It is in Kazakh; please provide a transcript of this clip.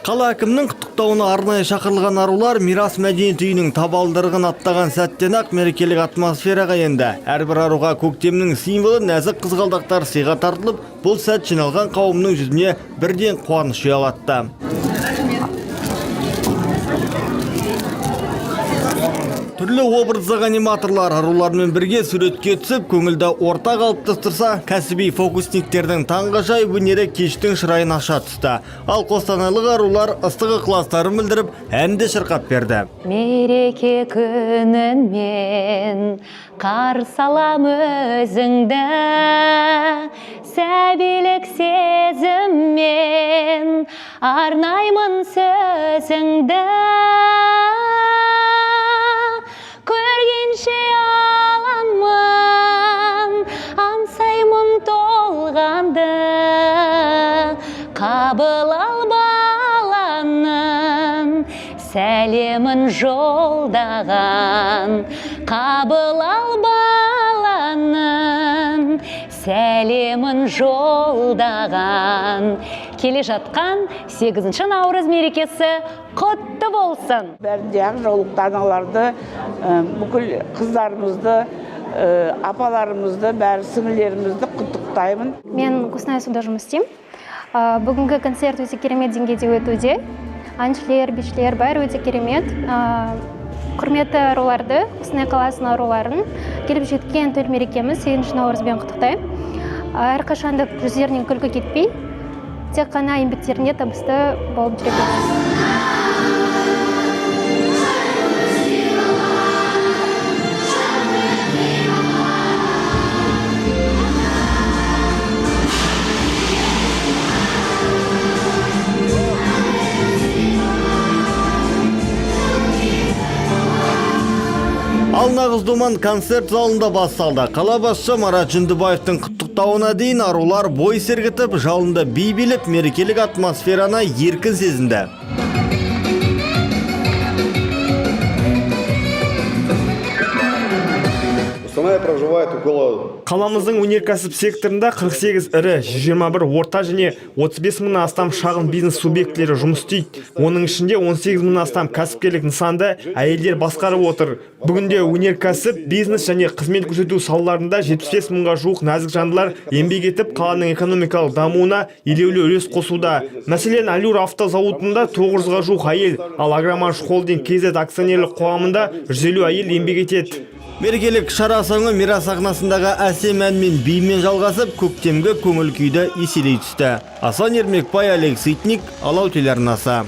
Қала әкімнің құттықтауына арнайы шақырылған арулар мирас мәдениет үйінің табалдырығын аттаған сәттен ақ мерекелік атмосфераға енді. Әрбір аруға көктемнің символы нәзік қызғалдақтар сыйға тартылып, бұл сәт жиналған қауымның жүзіне бірден қуаныш ұялатты. Түрлі образдағы аниматорлар арулармен бірге суретке түсіп, көңілді орта қалыптастырса, кәсіби фокусниктердің таңғажайып өнері кештің шырайын аша түсті. Ал қостанайлық арулар ыстық ықыластарын білдіріп, әнді шырқап берді. Мереке күнінмен қарсы алам өзіңді, сәбилік сезіммен арнаймын сөзіңді. Көргенше аламын, аңсаймын толғанды, қабыл ал баланың, сәлемін жолдаған. Қабыл ал баланың, сәлемін жолдаған. Келе жатқан 8 наурыз мерекесі құтты болсын. Бәрден жолықтан аларды, бүкіл қыздарымызды, апаларымызды, бәрі сіңілерімізді құттықтаймын. Мен Қостанай суда жұмыс істеймін. Бүгінгі концерт өте керемет деңгейде өтуде. Әншілер, бишілер бәрі өте керемет. Құрметті аруларды, Қостанай қаласының аруларын келіп жеткен төл мерекеміз 8 наурызбен құттықтаймын. Әрқашанда жүздерінен күлкі кетпей, тек қана еңбектеріне табысты болып жүре берсін. Ал нағыз думан концерт залында басталды. Қала басшысы Марат Жүндібаевтың құттықтауына дейін арулар бой сергітіп, жалында би билеп, мерекелік атмосфераны еркін сезінді. Қаламыздың өнеркәсіп секторында 48 ірі, 21 орта және 35 мыңнан астам шағын бизнес субъектілері жұмыс істейді. Оның ішінде 18 мыңнан астам кәсіпкерлік нысанды әйелдер басқарып отыр. Бүгінде өнеркәсіп, бизнес және қызмет көрсету салаларында 75 мыңға жуық нәзік жандылар еңбек етіп, қаланың экономикалық дамуына елеулі үлес қосуда. Мәселен, Алюр автозауытында 900-ға жуық әйел, ал Агромаш холдинг KZ акционерлік қоғамында 150 әйел еңбек етеді. Мерекелік шара соңы мирас сахнасындағы әсем ән мен бимен жалғасып, көктемгі көңіл күйді еселей түсті. Асан Ермекбай, Алексей Ситник, Алау телеарнасы.